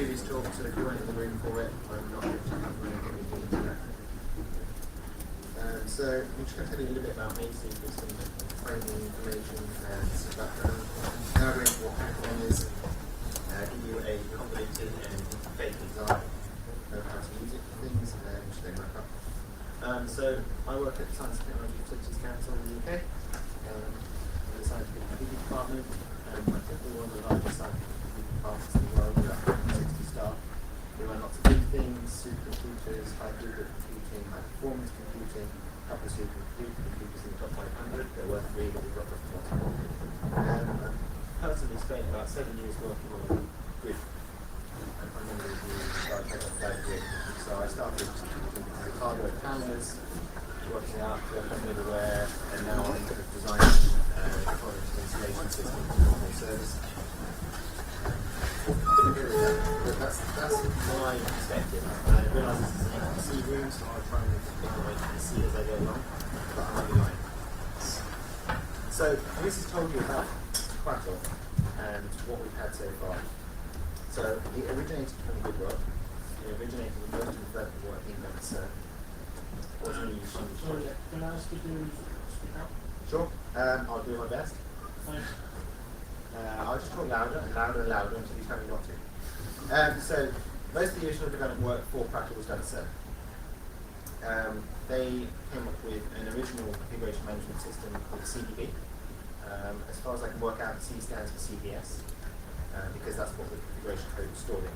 previous talk, so if you weren't in the room for it, I'm not going to cover anything we did today. So I'm just going to tell you a little bit about me, so you get some framing information and some background. Now going into what Aquilon is, give you a convoluted and vague design of how to use it for things, and which then wrap up. So I work at the Science and Technology Facilities Council in the UK, in the Scientific Computing Department, and I think we're one of the largest scientific computing departments in the world, with about 160 staff. We run lots of big things, supercomputers, high throughput computing, high performance computing, a couple of supercomputers in the top 500. They're worth really, we've got lots more. I've personally spent about 7 years working on grid. I'm one of the started grid. So I started with hardware planners, working out the middleware, and now I'm sort of designing deployment of installation systems for service. But that's my perspective. I realise this is an EPC room, so I'll try and make it see as I go along, but I might be lying. So this has told you about Aquilon and what we've had so far. So it originated from good work. It originated with most of the development work in that wasn't a huge project. Can I ask you to speak up? Sure, I'll do my best. Thanks. I'll just talk louder and louder and louder until you tell me what to. So most of the original development work for Practical was done at CERN. They came up with an original configuration management system called CDB. As far as I can work out, C stands for CBS, because that's what the configuration code was stored in.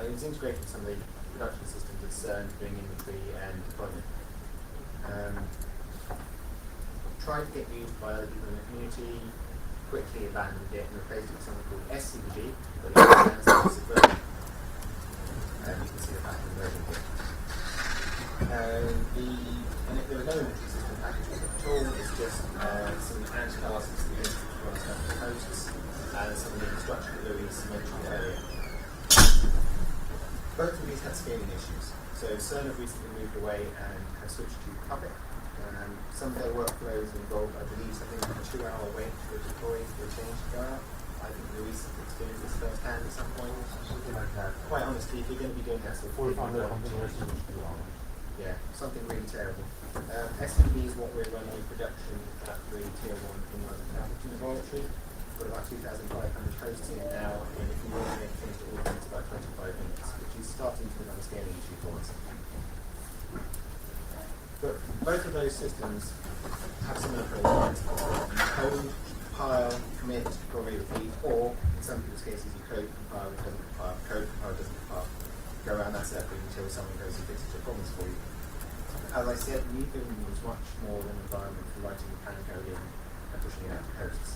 It was integrated with some of the production systems at CERN doing inventory and deployment. Tried to get used by other people in the community, quickly abandoned it and replaced it with something called SCDG, but it stands for Subversion. You can see the back of the version here. And if there were no inventory system package at all, it's just some anti-classes that run stuff for hosts and some of the infrastructure that Louise mentioned earlier. Both of these had scaling issues. So CERN have recently moved away and have switched to Puppet. Some of their workflows involve, I believe, something like a 2-hour wait to deploy for a change to go out. I think Louise experienced this firsthand at some point. Something like that. Quite honestly, if you're going to be doing that sort of 400 configuration is 2 hours. yeah, something really terrible. SCB is what we're running in production at the Tier 1 in London Appleton Laboratory. We've got about 2,500 hosts in it now, and if you want to make things to all, it's about 25 minutes, which is starting to become a scaling issue for us. But both of those systems have similar programs. You code, compile, commit, probably repeat, or in some people's cases you code, compile, it doesn't compile, code, compile, it doesn't compile. Go around that circle until someone goes and fixes your problems for you. As I said, rebuilding was much more than an environment for writing the plan code in and pushing it out to hosts.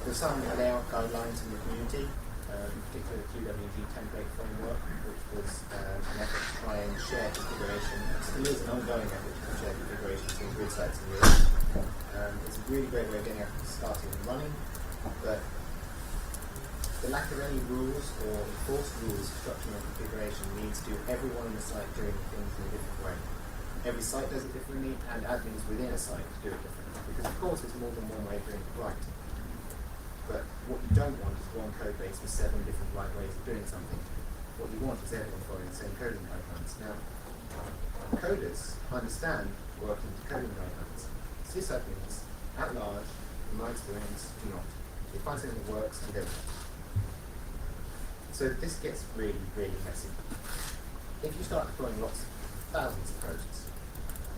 There's some layout guidelines in the community, in particular the QWG template framework, which was an effort to try and share configuration. It still is an ongoing effort to share configuration between grid sites in Europe. It's a really great way of getting everything started and running, but the lack of any rules or enforced rules for structuring and configuration leads to everyone in the site doing things in a different way. Every site does it differently, and admins within a site do it differently, because of course there's more than one way of doing it right. But what you don't want is one code base with 7 different right ways of doing something. What you want is everyone following the same coding guidelines. Now, coders understand working to coding guidelines. Sysadmins, at large, in my experience, do not. They find something that works and go with it. So this gets really, really messy. If you start deploying thousands of hosts,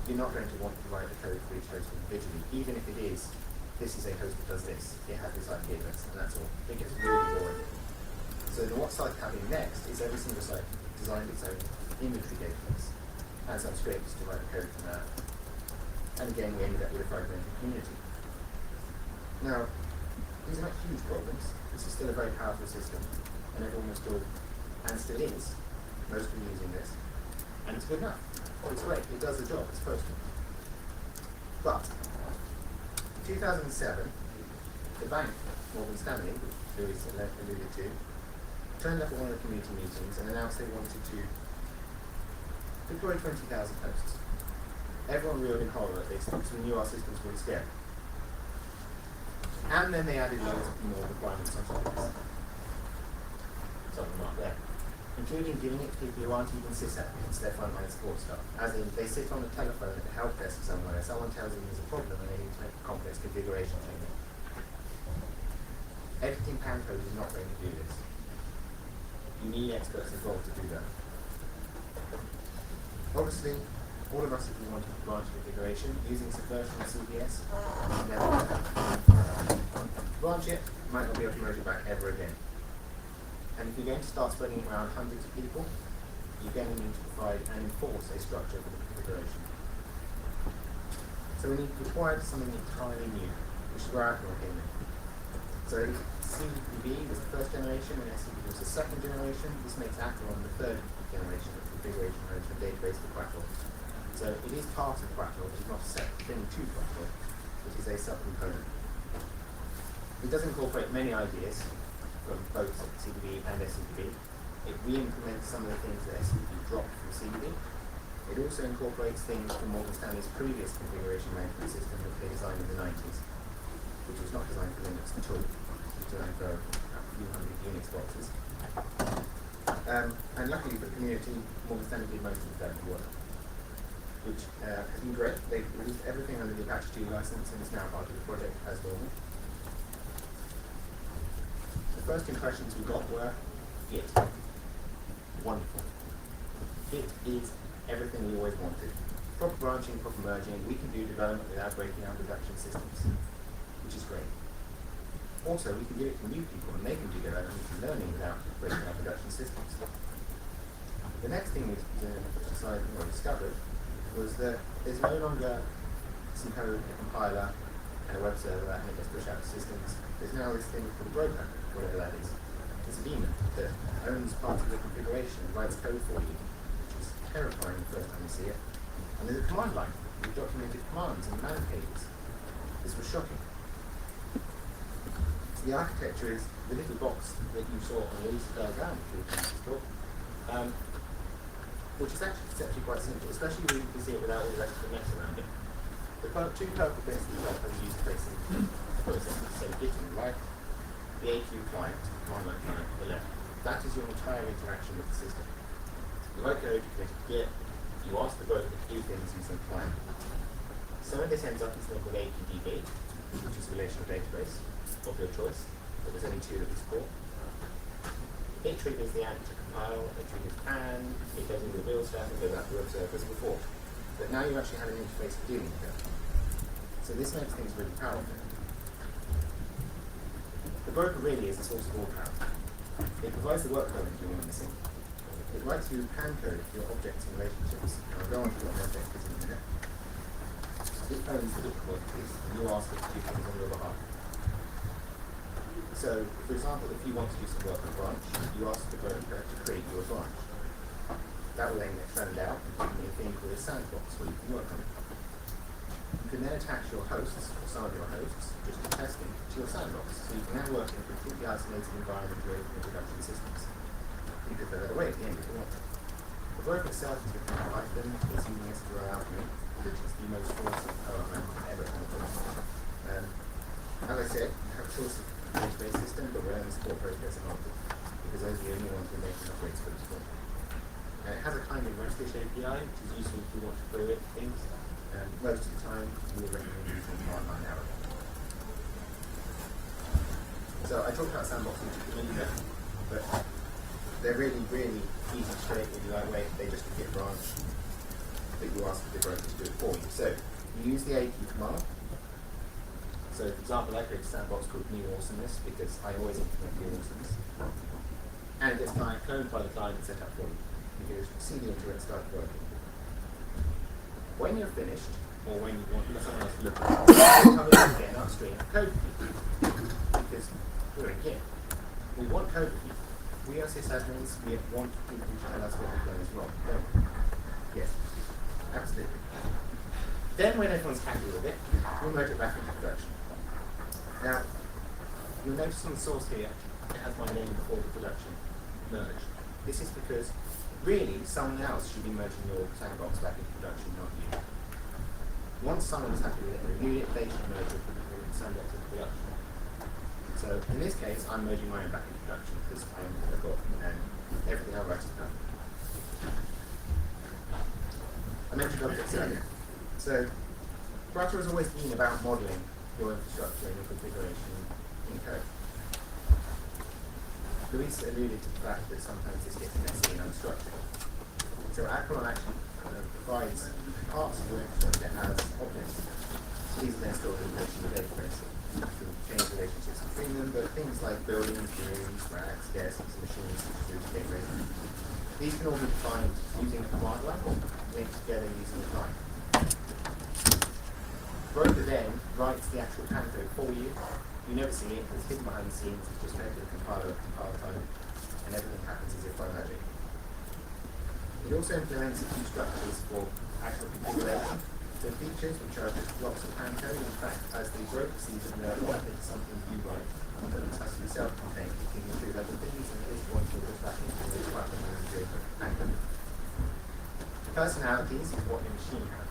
you're not going to want to write the code for each host individually, even if it is, this is a host that does this, it has this IP address, and that's all. It gets really boring. So then what's happening next is every single site designed its own inventory database and some scripts to write code for that. And again, we ended up with a fragmented community. Now, these are not huge problems. This is still a very powerful system, and everyone was still, and still is, mostly using this. And it's good enough. It's great. It does the job. It's supposed to. But in 2007, the bank, Morgan Stanley, which Louis alluded to, turned up at one of the community meetings and announced they wanted to deploy 20,000 hosts. Everyone reeled in horror at this because we knew our systems wouldn't scale. And then they added loads of more requirements on top of this. So including giving it to people who aren't even sysadmins, their frontline support staff. As in, they sit on the telephone at the help desk somewhere, someone tells them there's a problem and they need to make a complex configuration change. Editing pan code is not going to do this. You need experts involved to do that. Obviously, all of us, if we want to branch configuration, using subversion of CBS, never branch it, might not be able to merge it back ever again. And if you're going to start spreading it around hundreds of people, you're going to need to provide and enforce a structure for the configuration. So we need required something entirely new, which is where Aquilon came in. So CDB was the first generation and SCDB was the second generation. This makes Aquilon the third generation of configuration management database for Quackle. So it is part of Quackle, it is not a separate thing to Quackle, it is a subcomponent. It does incorporate many ideas from both CDB and SCDB. It re-implements some of the things that SCDB dropped from CDB. It also incorporates things from Morgan Stanley's previous configuration management system that they designed in the 90s, which was not designed for Linux at all. It was designed for a few hundred Unix boxes. And luckily for the community, Morgan Stanley did most of the development work, which has been great. They've released everything under the Apache 2 license and is now part of the project as normal. The first impressions we got were Git. Wonderful. Git is everything we always wanted. Proper branching, proper merging, we can do development without breaking our production systems, which is great. Also, we can give it to new people and they can do development and learning without breaking our production systems. The next thing we decided or discovered was that there's no longer some code, a compiler, and a web server and it gets pushed out to systems. There's now this thing called a broker, whatever that is. It's a daemon that owns parts of the configuration and writes code for you, which is terrifying the first time you see it. And there's a command line with documented commands and man pages. This was shocking. So the architecture is the little box that you saw on the Lisa diagram which is actually quite simple, especially when you can see it without all the rest of the mess around it. The two purple bits that you have as user-facing processes, so Git on the right, the AQ client, command line client on the left. That is your entire interaction with the system. You write code, you connect it to Git, you ask the broker to do things using the client. Some of this ends up in something called AQDB, which is a relational database of your choice, but there's only two that we support. It triggers the ANT to compile, it triggers PAN, it goes into the build stack and goes out to web servers before. But now you actually have an interface for dealing with it. So this makes things really powerful. The broker really is a source of all power. It provides the workload that you're missing. It writes you PAN code for your objects and relationships. And I'll go on to what an object is in a minute. It owns the difficult piece, and you ask it to do things on your behalf. So, for example, if you want to do some work on a branch, you ask the broker to create you a branch. That will then get found out and give you a thing called a sandbox where you can work on it. You can then attach your hosts, or some of your hosts, just for testing, to your sandbox. So you can now work in a completely isolated environment away from your production systems. You could throw that away at the end if you want. The broker itself is written in Python, it's using SQL Alchemy, which is the most awesome program ever come across. As I said, you have a choice of database system, but we're only support Postgres and Oracle, because those are the only ones we're making upgrades for this one. And it has a kind of REST-ish API, which is useful if you want to query it things. Most of the time, we will recommend using command line arrow. So I talked about Sandboxes, which is a minute ago, but they're really, really easy to create, really lightweight. They just get a branch that you ask the broker to do it for you. So you use the AQ command. So, for example, I create a sandbox called New Awesomeness because I always implement New Awesomeness. And it's client cloned by the client and set up for you. You can just see the internet start working. When you're finished, or when you want someone else to look at it, you come in again upstream code review. Because we're in Git. We want code review. We are sysadmins, we want people to tell us what we've done is wrong, don't we? Yes, absolutely. Then when everyone's happy with it, we'll merge it back into production. Now, you'll notice on the source here, it has my name before the production merge. This is because, really, someone else should be merging your sandbox back into production, not you. Once someone's happy with it and reviewed it, they should merge your sandbox into production. So, in this case, I'm merging mine back into production because I've got everything I write is So Flutter has always been about modeling your infrastructure and your configuration in code. Luis alluded to the fact that sometimes this gets messy and unstructured. So Aquilon actually provides parts of your infrastructure as objects. These are then stored in the database. You can change relationships between them, but things like buildings, rooms, racks, desks, machines, switches, gateways, these can all be defined using a command line, linked together using a line. Broker then writes the actual pan code for you. You never see it, it's hidden behind the scenes, it's just connected to the compiler time, and everything happens as if by magic. It also implements a few structures for actual configuration. So features which are just blocks of pan code, in fact, as the broker sees it, they're all something you write, but it has to be self-contained, it can include other things, and this one will go back into the department and do pan code. Personalities is what your machine has.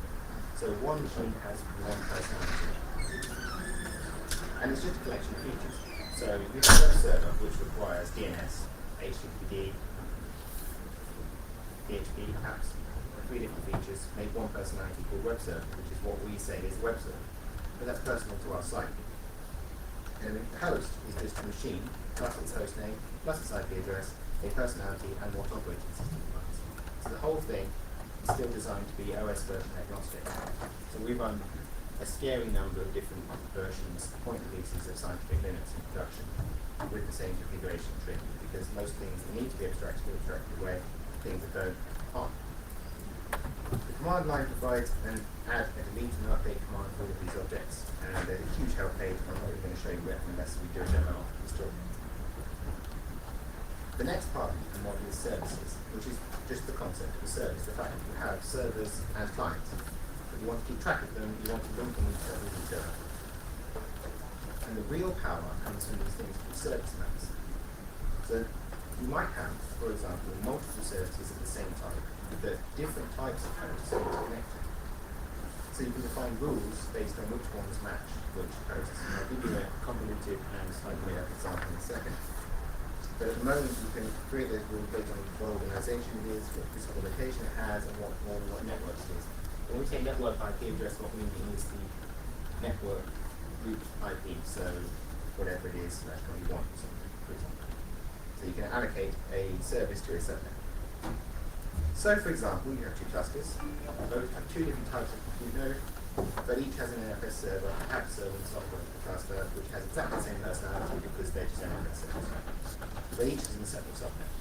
So one machine has one personality. And it's just a collection of features. So you have a web server which requires DNS, HTTPD, PHP, perhaps, three different features, make one personality called web server, which is what we say is web server. But that's personal to our site. And the host is just a machine, plus its host name, plus its IP address, a personality, and what operating system it runs. So the whole thing is still designed to be OS version agnostic. So we run a scary number of different versions, point releases of Scientific Linux in production with the same configuration trim, because most things that need to be abstracted away, things that don't aren't. The command line provides an add, a delete, and update command for all of these objects, and there's a huge help page, and I'm not even going to show you where unless we do a demo after this talk. The next part of the model is services, which is just the concept of a service, the fact that you have servers and clients. You want to keep track of them, you want to link them with each other. And the real power comes from these things called service maps. So you might have, for example, multiple services of the same type, but different types of hosts are interconnected. So you can define rules based on which ones match which hosts. And I'll give you a convoluted and slightly made up example in a second. But at the moment you can create those rules based on what organization it is, what physical location it has, and what network it is. When we say network IP address, what we mean is the network root IP, so whatever it is, /21 or something, for example. So you can allocate a service to a subnet. So for example, you have two clusters, both have two different types of compute node, but each has an NFS server, app server, and software cluster, which has exactly the same personality because they're just NFS servers. But each is in a separate subnet.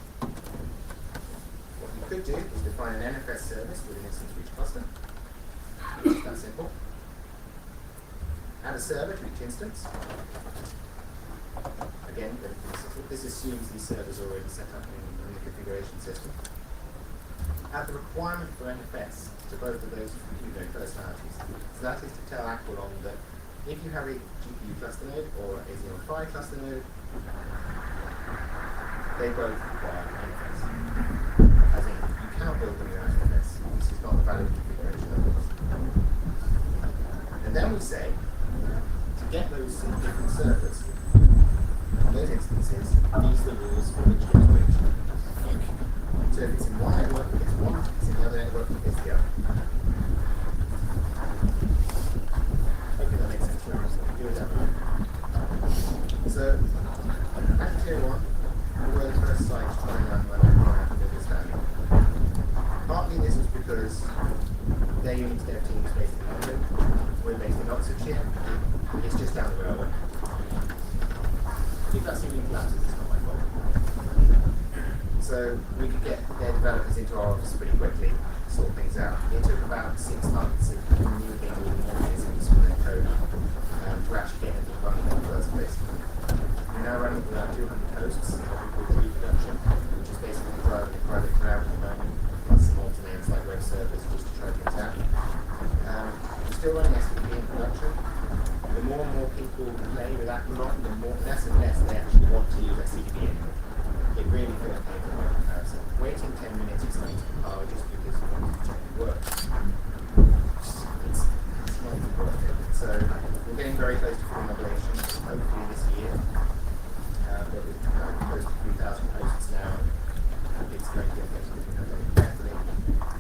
What you could do is define an NFS service with an instance for each cluster. It's that simple. Add a server to each instance. Again, this assumes these servers are already set up in the configuration system. Add the requirement for NFS to both of those compute node personalities. So that is to tell Aquilon that if you have a GPU cluster node or a Xeon Phi cluster node, they both require NFS. As in, you cannot build them without NFS. This is not a valid configuration of course. And then we say, to get those different servers on those instances, these are the rules for which gets which. So if it's in one network, it gets one. If it's in the other network, it gets the other. Okay, that makes sense. Do it that way. So, at tier 1, we were the first site to try and run understanding. Partly this was because their Unix dev team is based in London, we're based in Oxfordshire, it's just down the railway. If that ceiling collapses, it's not my fault. So we could get their developers into our office pretty quickly, sort things out. It took about 6 months of communicating with the organisms for their code to actually get anything running in the first place. We're now running with about 200 hosts, what we call pre-production, which is basically driving a private cloud at the moment, plus some alternates like web servers just to try things out. We're still running SVP in production. The more and more people play with Aquilon, the less and less they actually want to use SVP anymore. It really feels like a comparison. Waiting 10 minutes for something to compile just because you want to check it works. It's not even worth it. So we're getting very close to full migration, hopefully this year. But we're close to 3,000 hosts now. It's going to get better carefully.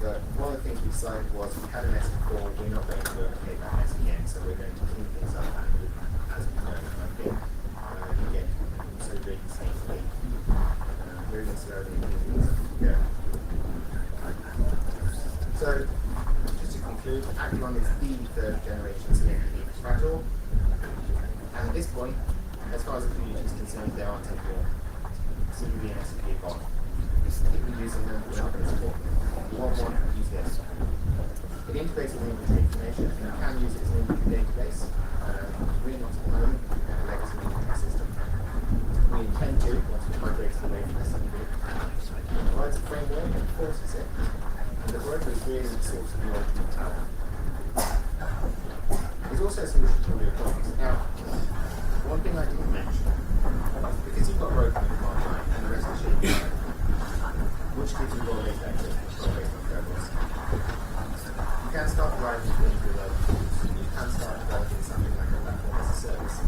But one of the things we we decided was we had a mess before, we're not going to replicate that mess again, so we're going to clean things up and move as we go. And I think, again, also doing the same thing, moving slowly and cleaning things up as we go. So, just to conclude, Aquilon is the third generation CMD fragile, and at this point, as far as the community is concerned, there aren't any more CMD and SMP gone. If we're using them, we're not going to support them. You want one, use this. It integrates with inventory information, and you can use it as an inventory database. We're not at the moment a legacy inventory system. We intend to, once we migrate away from SMP. It provides a framework and enforces it. And the broker is really the source of your power. There's also a solution for your problems. Now, one thing I didn't mention, because you've got a broker in the command line and the rest of the shit, which gives you role-based access based on levels. You can start driving things with other tools. You can start developing something like a platform as a service.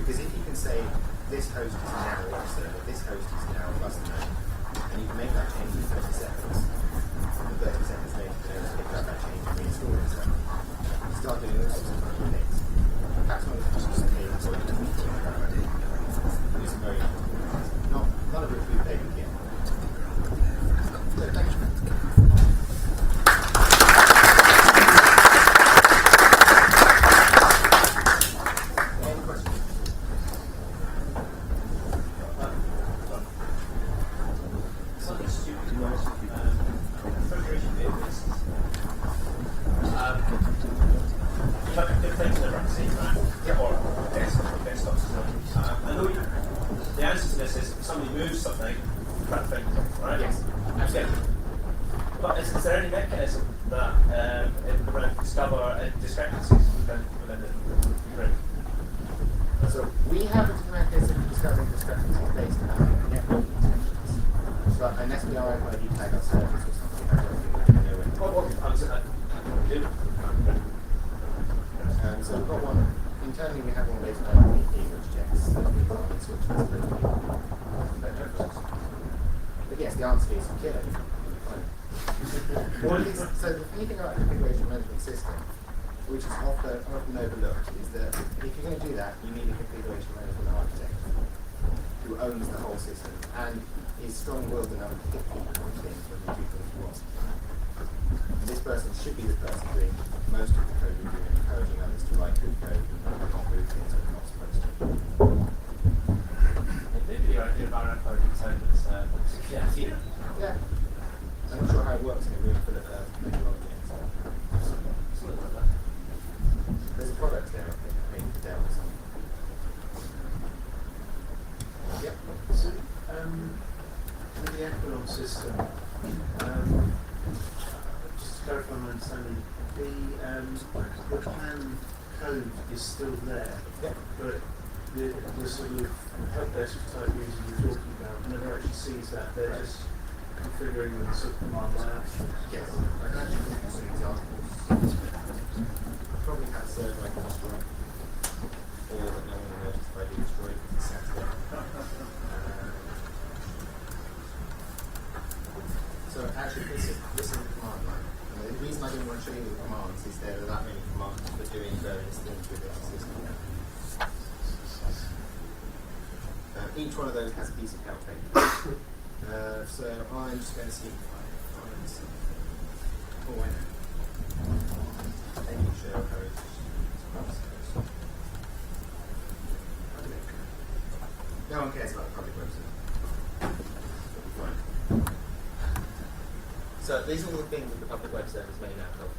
Because if you can say, this host is now a web server, this host is now a bus node, and you can make that change in 30 seconds, and 30 seconds later, you can pick up that change and reinstall it. You start doing all sorts of fun things. That's one of the issues that means what you need to do about it. It's very important. None of which we've taken yet. So, thank you. Any questions? Something stupid was refrigeration vehicles. Like a different thing around the same time. Or desktops. I know the answer to this is if somebody moves something, that thing, right? Yes. Absolutely. But is there any mechanism that around discover discrepancies within the grid? So we have a mechanism for discovering discrepancies based on network intentions. But unless we are able to tag our service or something, I don't think we know when. So we've got one, internally we have one based on MVP which checks the switches. But yes, the answer is kill it. So the funny thing about the configuration management system, which is often overlooked, is that if you're going to do that, you need a configuration management architect who owns the whole system and is strong-willed enough to hit people on things when you do things wrong. And this person should be the person doing most of the code review and encouraging others to write good code and not move things that they're not supposed to. Maybe the idea of our coding is security. Yeah. I'm not sure how it works in a room full of methodology and so on. Something like that. There's a product there, I think, maybe for Dell or something. Yep. So, with the Aquilon system, just to clarify my understanding, the plan code is still there, Yep. but the sort of help desk type user you're talking about never actually sees that. They're just configuring the sort of command line action. Yes. I can actually give you some examples. Probably have a server I can destroy. Or that no one will notice if I do destroy it because it's sensitive. So actually this is the command line. And the reason I didn't want to show you the commands is there are that many commands for doing various things with this system. Each one of those has a piece of help data. So I'm just going to see if I find some. Oh, I know. Any shell code. No one cares about the public website. So these are all the things that the public web server is made out of.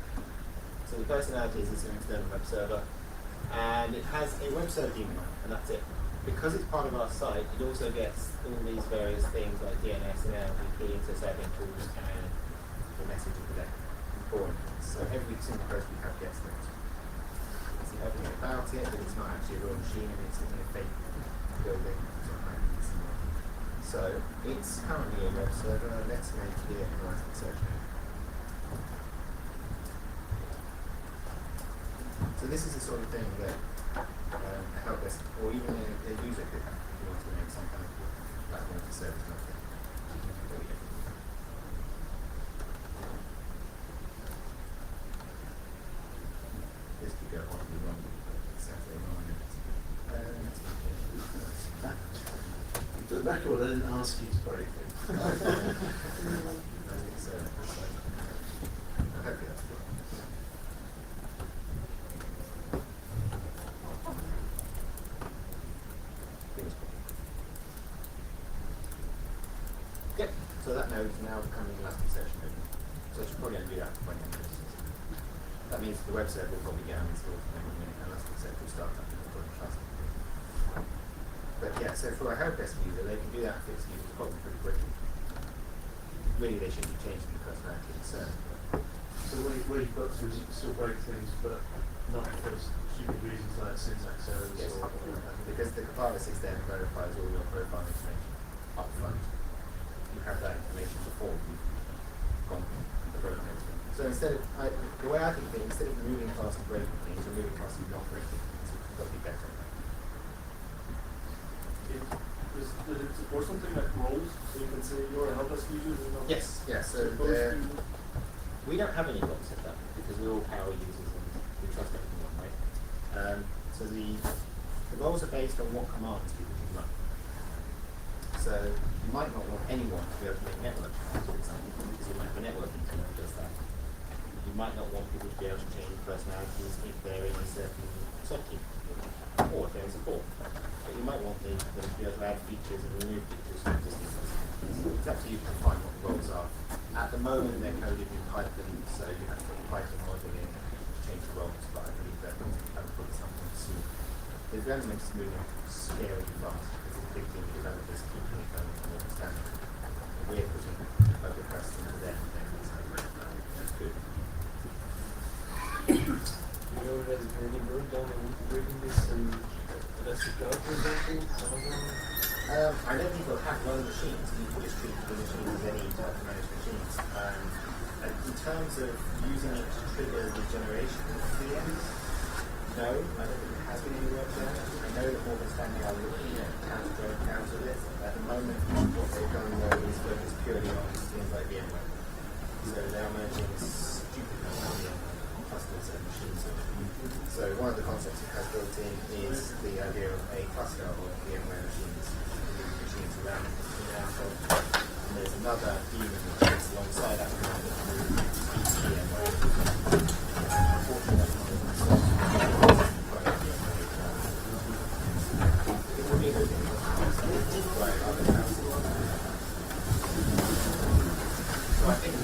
So the personalities is an external web server, and it has a web server daemon, and that's it. Because it's part of our site, it also gets all these various things like DNS and LVP into serving tools and the message of the day. So every single post we have gets those. It's everything about it, but it's not actually a real machine, and it's in a fake building. So it's currently a web server. Let's make it a writing search name. So this is the sort of thing that a help desk or even a user could have if you want to make some kind of platform for service nothing. the record, I didn't ask you to break things. So, hopefully that's good. Fingers crossed. Yep, so that node is now becoming Elasticsearch node. So I should probably undo that for 20 minutes. That means the web server will probably get uninstalled for maybe a minute, and Elasticsearch will start up and trust. But yeah, so for a help desk user, they can do that fix users probably pretty quickly. Really, they should be changing the personality of the server. So where you've got to is you can still break things, but not for stupid reasons like syntax errors Yes. or Because the compiler sits there and verifies all your profile information up front. You have that information before you've gone the program. So instead of, the way I think of it, instead of moving fast and breaking things, or moving fast and not breaking things, it's got to be better. or something like roles, so you can say you're a help desk user. Yes, yeah, so we don't have any roles set up because we're all power users and we trust everyone, right? So the roles are based on what commands people can run. So you might not want anyone to be able to make network commands, for example, because you might have a networking team that does that. You might not want people to be able to change personalities if they're in a certain subteam, or if they're in support. But you might want them to be able to add features and remove features from existing personalities. It's up to you to define what the roles are. At the moment, they're coded in Python, so you have to put the Python module in to change the roles, but I believe that probably something soon. The development is moving scarily fast because it's a big team of developers keeping it going and understanding. We're putting local requests into them and then that's good. You know that any work done on integrating this and Elastic Cloud, for example, some of them? I don't think they'll have low machines. You can just treat the machines as any type of managed machines. And in terms of using it to trigger the generation of VMs, no, I don't think there has been any work done. I know that Morgan Stanley are looking at how to counter this. At the moment, what they've done though is focus purely on things like VMware. So they are merging stupid amounts of VMware clusters and machines. So one of the concepts it has built in is the idea of a cluster of VMware machines around and there's another daemon that sits alongside that VMware. Unfortunately, it will be a good thing by other houses. So I think